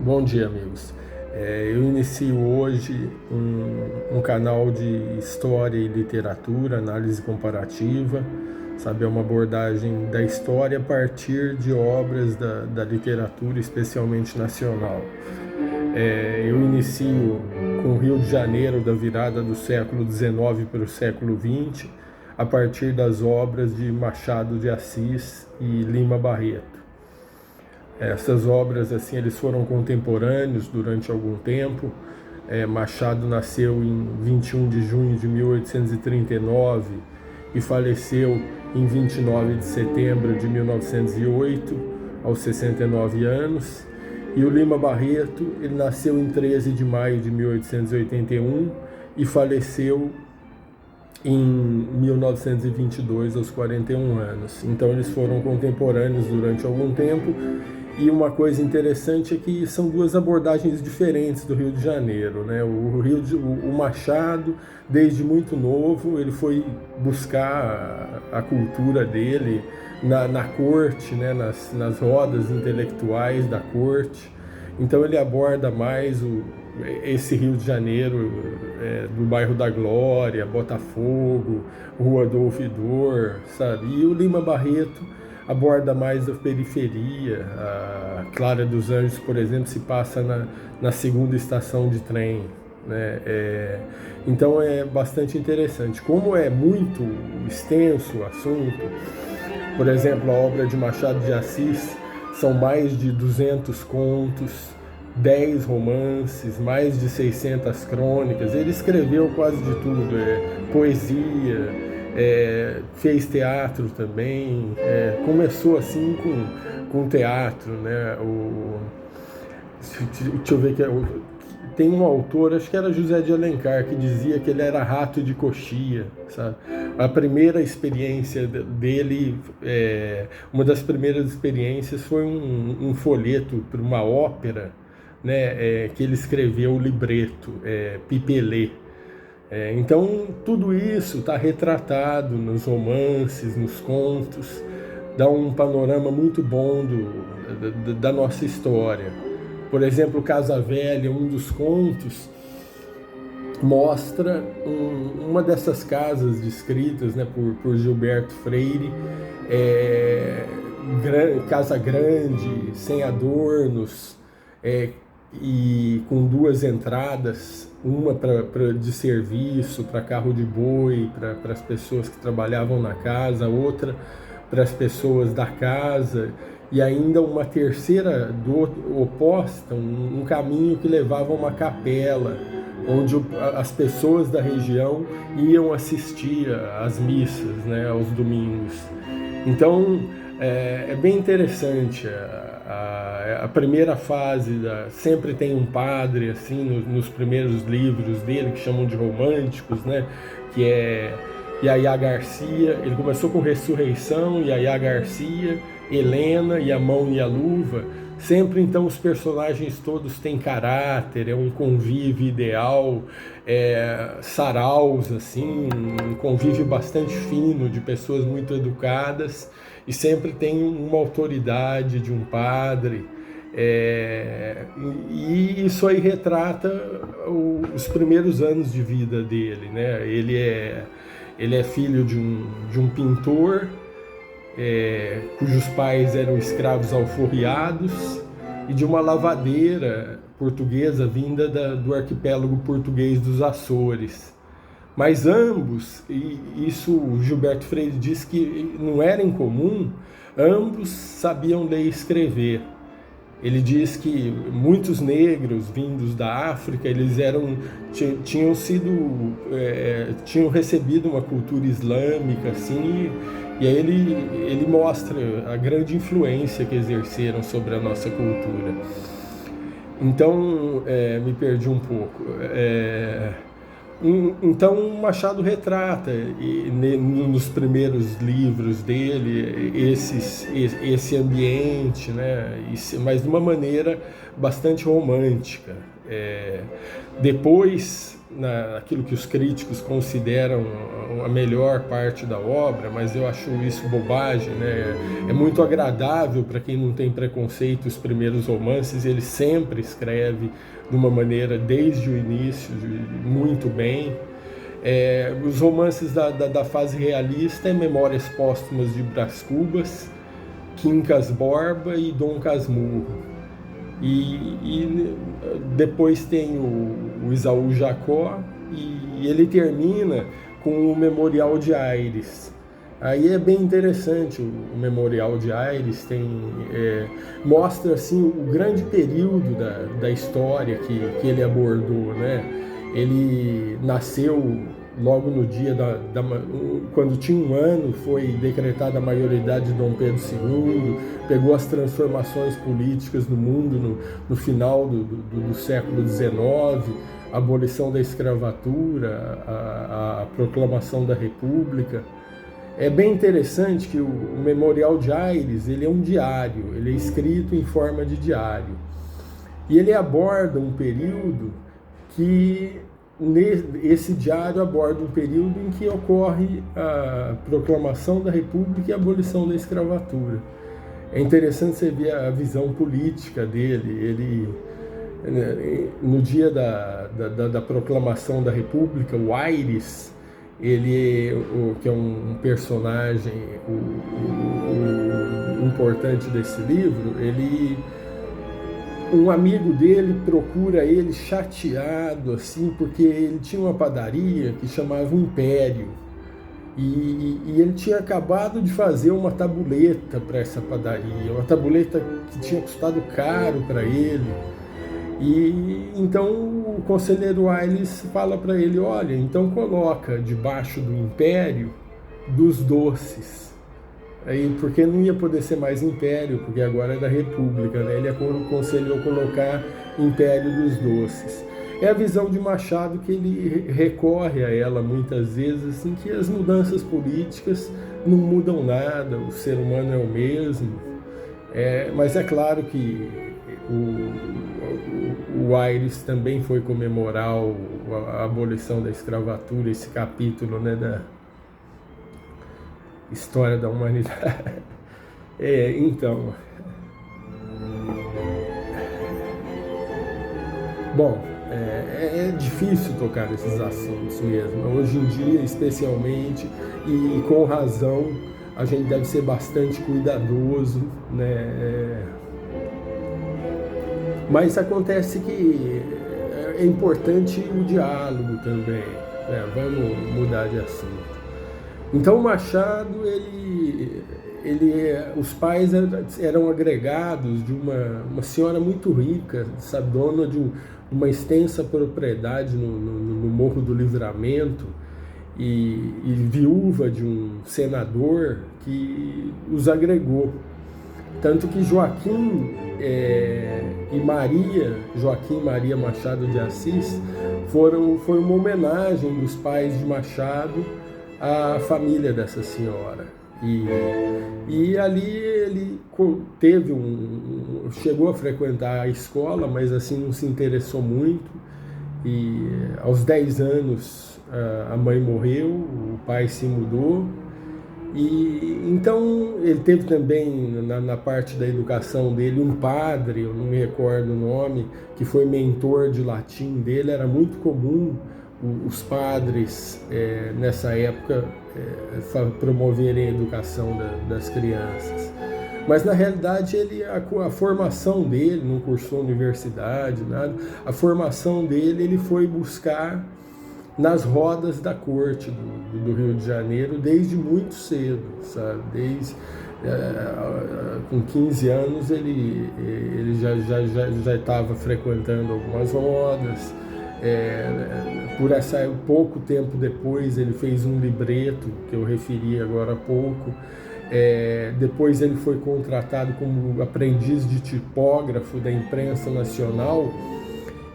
Bom dia, amigos. Eu inicio hoje um canal de história e literatura, análise comparativa, sabe? É uma abordagem da história a partir de obras da literatura, especialmente nacional. Eu inicio com o Rio de Janeiro, da virada do século XIX para o século XX, a partir das obras de Machado de Assis e Lima Barreto. Essas obras, assim, eles foram contemporâneos durante algum tempo. Machado nasceu em 21 de junho de 1839 e faleceu em 29 de setembro de 1908, aos 69 anos. E o Lima Barreto, ele nasceu em 13 de maio de 1881 e faleceu em 1922, aos 41 anos. Então eles foram contemporâneos durante algum tempo. E uma coisa interessante é que são duas abordagens diferentes do Rio de Janeiro, né? O Machado, desde muito novo, ele foi buscar a cultura dele na corte, né? nas rodas intelectuais da corte. Então ele aborda mais esse Rio de Janeiro, do bairro da Glória, Botafogo, Rua do Ouvidor, sabe? E o Lima Barreto aborda mais a periferia. A Clara dos Anjos, por exemplo, se passa na segunda estação de trem, né? Então é bastante interessante. Como é muito extenso o assunto, por exemplo, a obra de Machado de Assis são mais de 200 contos, 10 romances, mais de 600 crônicas. Ele escreveu quase de tudo, poesia, fez teatro também, começou assim com teatro, né? Deixa eu ver, tem um autor, acho que era José de Alencar, que dizia que ele era rato de coxia, sabe? A primeira experiência dele, uma das primeiras experiências foi um folheto para uma ópera, né? Que ele escreveu o libreto, Pipelê. Então tudo isso está retratado nos romances, nos contos, dá um panorama muito bom da nossa história. Por exemplo, Casa Velha, um dos contos, mostra uma dessas casas descritas, né, por Gilberto Freire, casa grande, sem adornos, e com duas entradas, uma de serviço, para carro de boi, para as pessoas que trabalhavam na casa, outra para as pessoas da casa, e ainda uma terceira oposta, um caminho que levava a uma capela, onde as pessoas da região iam assistir às missas, né, aos domingos. Então é bem interessante. A primeira fase sempre tem um padre, assim, nos primeiros livros dele, que chamam de românticos, né? Que é Yaya Garcia. Ele começou com Ressurreição, Yaya Garcia, Helena e A Mão e a Luva. Sempre, então, os personagens todos têm caráter, é um convívio ideal, saraus, assim, um convívio bastante fino, de pessoas muito educadas, e sempre tem uma autoridade de um padre. E isso aí retrata os primeiros anos de vida dele, né? Ele é filho de um pintor, cujos pais eram escravos alforriados, e de uma lavadeira portuguesa vinda do arquipélago português dos Açores. Mas ambos, e isso o Gilberto Freire diz que não era incomum, ambos sabiam ler e escrever. Ele diz que muitos negros vindos da África, eles tinham recebido uma cultura islâmica, assim, e aí ele mostra a grande influência que exerceram sobre a nossa cultura. Então, me perdi um pouco. Então Machado retrata, nos primeiros livros dele, esse ambiente, né? Mas de uma maneira bastante romântica. Depois naquilo que os críticos consideram a melhor parte da obra, mas eu acho isso bobagem, né? É muito agradável para quem não tem preconceito os primeiros romances, ele sempre escreve de uma maneira, desde o início, muito bem. Os romances da fase realista é Memórias Póstumas de Brás Cubas, Quincas Borba e Dom Casmurro. E depois tem o Isaú Jacó, e ele termina com o Memorial de Aires. Aí é bem interessante o Memorial de Aires, mostra assim, o grande período da história que ele abordou, né? Ele nasceu logo no dia quando tinha 1 ano, foi decretada a maioridade de Dom Pedro II, pegou as transformações políticas no mundo no final do século XIX, a abolição da escravatura, a proclamação da República. É bem interessante que o Memorial de Aires, ele é um diário, ele é escrito em forma de diário. E ele aborda um período esse diário aborda um período em que ocorre a proclamação da República e a abolição da escravatura. É interessante você ver a visão política dele. Ele, no dia da proclamação da República, o Aires, que é um personagem importante desse livro, um amigo dele procura ele chateado, assim, porque ele tinha uma padaria que chamava Império. E ele tinha acabado de fazer uma tabuleta para essa padaria, uma tabuleta que tinha custado caro para ele. E então o conselheiro Aires fala para ele: olha, então coloca debaixo do Império dos doces. Aí, porque não ia poder ser mais Império, porque agora é da República, né? Ele aconselhou colocar Império dos Doces. É a visão de Machado, que ele recorre a ela muitas vezes, assim, que as mudanças políticas não mudam nada, o ser humano é o mesmo. Mas é claro que o Aires também foi comemorar a abolição da escravatura, esse capítulo, né, da história da humanidade. Então, bom, é difícil tocar nesses assuntos mesmo. Hoje em dia, especialmente, e com razão, a gente deve ser bastante cuidadoso, né? Mas acontece que é importante o diálogo também, né? Vamos mudar de assunto. Então, Machado, os pais eram agregados de uma senhora muito rica, sabe, dona de uma extensa propriedade no Morro do Livramento, e viúva de um senador que os agregou. Tanto que Joaquim e Maria Machado de Assis, foi uma homenagem dos pais de Machado à família dessa senhora. E ali ele chegou a frequentar a escola, mas assim não se interessou muito. E aos 10 anos a mãe morreu, o pai se mudou. E então ele teve também, na parte da educação dele, um padre, eu não me recordo o nome, que foi mentor de latim dele. Era muito comum os padres, nessa época, promoverem a educação das crianças. Mas na realidade a formação dele, não cursou universidade, nada, a formação dele ele foi buscar nas rodas da corte do Rio de Janeiro desde muito cedo, sabe? Com 15 anos ele já estava frequentando algumas rodas. Pouco tempo depois ele fez um libreto que eu referi agora há pouco. Depois ele foi contratado como aprendiz de tipógrafo da imprensa nacional.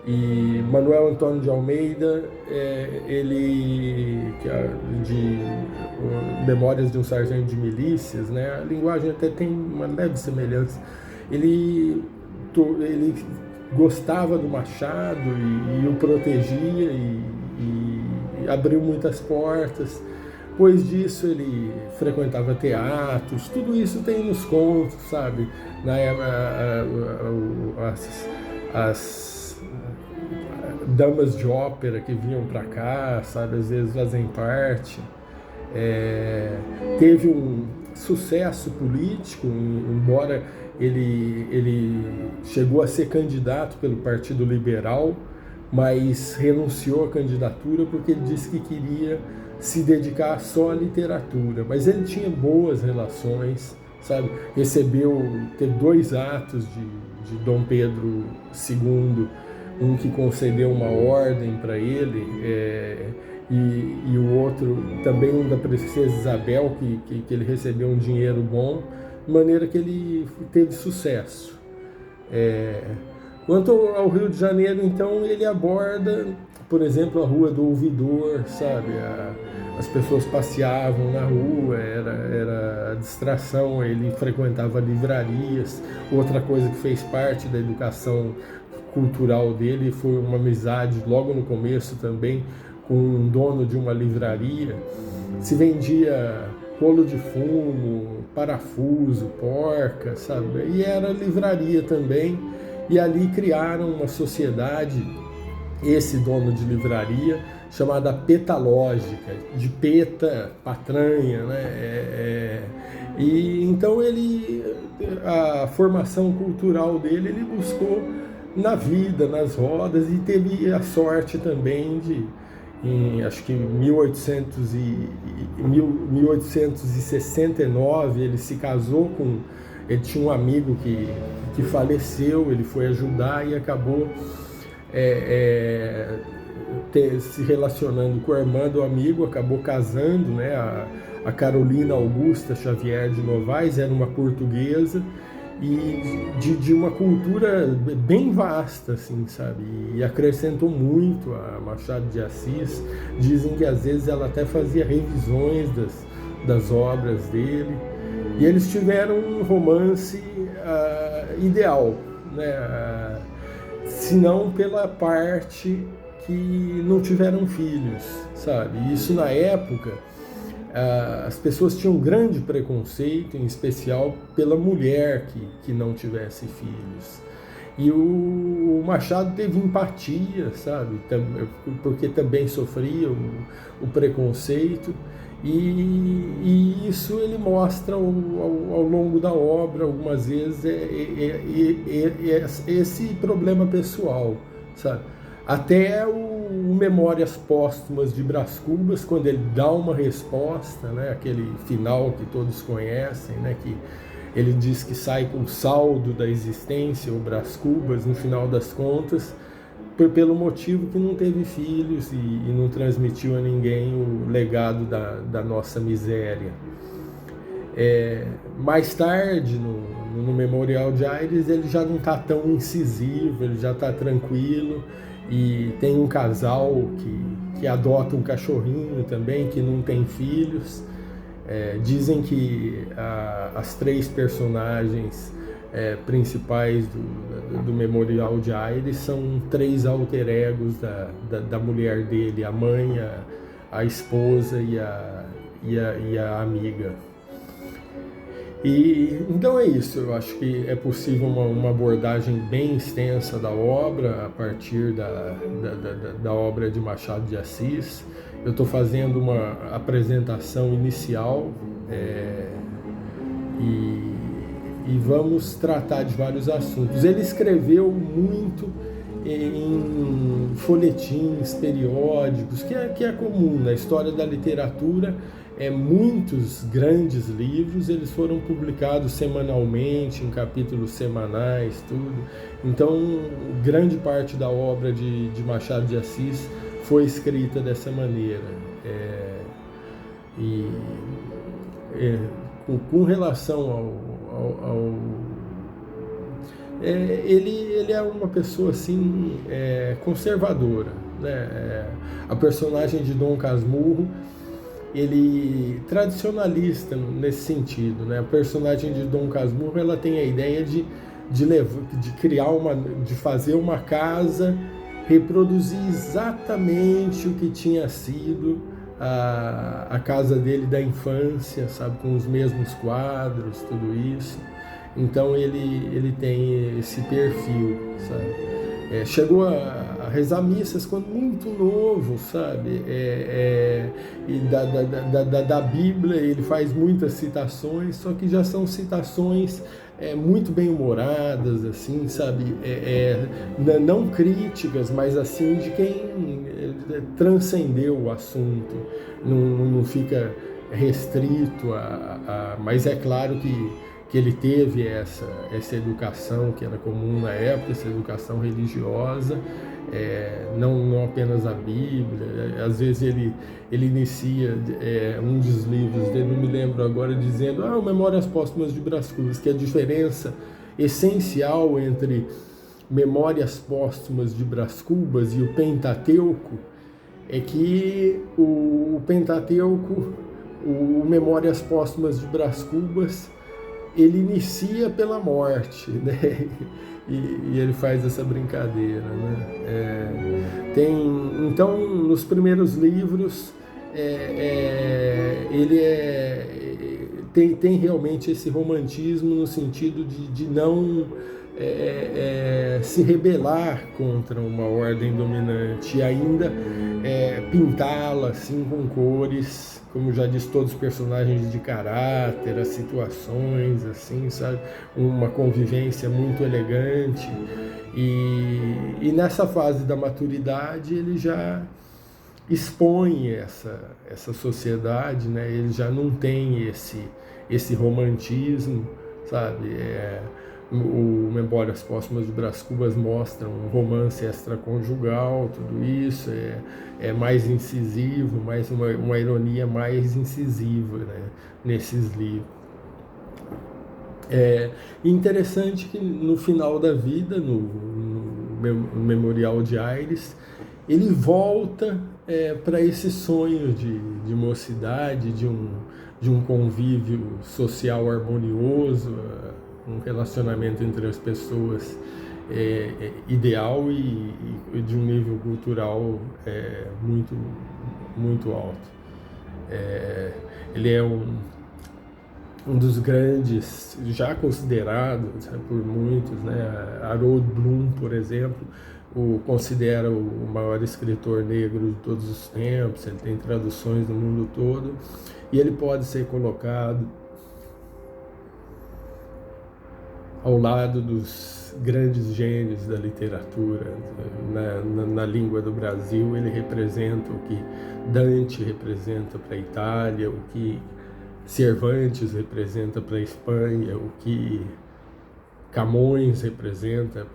E Manuel Antônio de Almeida, de Memórias de um Sargento de Milícias, né? A linguagem até tem uma leve semelhança. Ele gostava do Machado e o protegia, e abriu muitas portas. Depois disso ele frequentava teatros, tudo isso tem nos contos, sabe? As damas de ópera que vinham para cá, sabe? Às vezes fazem parte. Teve um sucesso político, embora ele chegou a ser candidato pelo Partido Liberal, mas renunciou à candidatura porque ele disse que queria se dedicar só à literatura. Mas ele tinha boas relações, sabe? Teve 2 atos de Dom Pedro II, um que concedeu uma ordem para ele, e o outro também, um da Princesa Isabel, que ele recebeu um dinheiro bom, de maneira que ele teve sucesso. Quanto ao Rio de Janeiro, então, ele aborda, por exemplo, a Rua do Ouvidor, sabe? As pessoas passeavam na rua, era a distração, ele frequentava livrarias. Outra coisa que fez parte da educação cultural dele foi uma amizade, logo no começo também, com um dono de uma livraria. Se vendia rolo de fumo, parafuso, porca, sabe? E era livraria também. E ali criaram uma sociedade, esse dono de livraria, chamada Petalógica, de peta, patranha, né? E então a formação cultural dele, ele buscou na vida, nas rodas, e teve a sorte também acho que em 1869, ele se casou ele tinha um amigo que faleceu, ele foi ajudar e acabou se relacionando com a irmã do amigo, acabou casando, né? A Carolina Augusta Xavier de Novaes era uma portuguesa, e de uma cultura bem vasta, assim, sabe? E acrescentou muito a Machado de Assis. Dizem que às vezes ela até fazia revisões das obras dele. E eles tiveram um romance ideal, né? Se não pela parte que não tiveram filhos, sabe? Isso na época, as pessoas tinham um grande preconceito, em especial pela mulher que não tivesse filhos. E o Machado teve empatia, sabe? Porque também sofria o preconceito. E isso ele mostra ao longo da obra, algumas vezes, esse problema pessoal, sabe? Até o Memórias Póstumas de Brás Cubas, quando ele dá uma resposta, né? Aquele final que todos conhecem, né? Que ele diz que sai com saldo da existência, o Brás Cubas, no final das contas, pelo motivo que não teve filhos e não transmitiu a ninguém o legado da nossa miséria. Mais tarde, no Memorial de Aires, ele já não está tão incisivo, ele já está tranquilo, e tem um casal que adota um cachorrinho também, que não tem filhos. Dizem que as 3 personagens principais do Memorial de Aires são 3 alter egos da mulher dele, a mãe, a esposa e a amiga. Então é isso, eu acho que é possível uma abordagem bem extensa da obra a partir da obra de Machado de Assis. Eu estou fazendo uma apresentação inicial e vamos tratar de vários assuntos. Ele escreveu muito em folhetins, periódicos, que é comum na história da literatura. Muitos grandes livros, eles foram publicados semanalmente, em capítulos semanais, tudo. Então, grande parte da obra de Machado de Assis foi escrita dessa maneira. Com relação ele é uma pessoa assim conservadora, né? A personagem de Dom Casmurro, ele tradicionalista nesse sentido, né? A personagem de Dom Casmurro, ela tem a ideia de fazer uma casa reproduzir exatamente o que tinha sido a casa dele da infância, sabe, com os mesmos quadros, tudo isso. Então ele tem esse perfil, sabe. Chegou a rezar missas quando muito novo, sabe, e da Bíblia ele faz muitas citações, só que já são citações muito bem humoradas, assim, sabe, não críticas, mas assim de quem transcendeu o assunto, não fica restrito mas é claro que ele teve essa educação que era comum na época, essa educação religiosa, não apenas a Bíblia. Às vezes ele inicia um dos livros dele, não me lembro agora, dizendo Memórias Póstumas de Brás Cubas, que a diferença essencial entre Memórias Póstumas de Brás Cubas e o Pentateuco é que o Pentateuco, o Memórias Póstumas de Brás Cubas, ele inicia pela morte, né? E ele faz essa brincadeira, né? Então, nos primeiros livros, ele tem realmente esse romantismo no sentido de não se rebelar contra uma ordem dominante e ainda pintá-la assim com cores, como já disse, todos os personagens de caráter, as situações, assim, sabe, uma convivência muito elegante. E nessa fase da maturidade ele já expõe essa sociedade, né? Ele já não tem esse romantismo, sabe? O Memórias Póstumas de Brás Cubas mostra um romance extraconjugal, tudo isso, é mais incisivo, mais uma ironia mais incisiva, né, nesses livros. Interessante que no final da vida, no Memorial de Aires, ele volta para esse sonho de mocidade, de um convívio social harmonioso, um relacionamento entre as pessoas ideal e de um nível cultural muito, muito alto. Ele é um dos grandes, já considerado por muitos, né? Harold Bloom, por exemplo, o considera o maior escritor negro de todos os tempos. Ele tem traduções no mundo todo e ele pode ser colocado ao lado dos grandes gênios da literatura. Na língua do Brasil, ele representa o que Dante representa para a Itália, o que Cervantes representa para a Espanha, o que Camões representa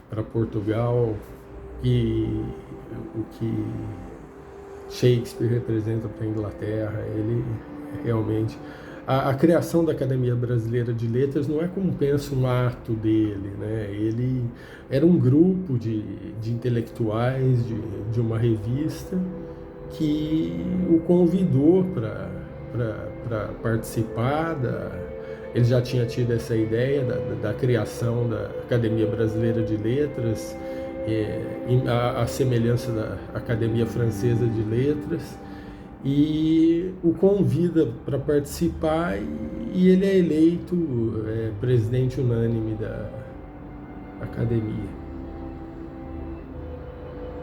para Portugal, e o que Shakespeare representa para a Inglaterra. Ele realmente... A criação da Academia Brasileira de Letras não é como pensa um ato dele, né? Ele era um grupo de intelectuais de uma revista que o convidou para participar ele já tinha tido essa ideia da criação da Academia Brasileira de Letras, a semelhança da Academia Francesa de Letras, e o convida para participar, e ele é eleito presidente unânime da academia.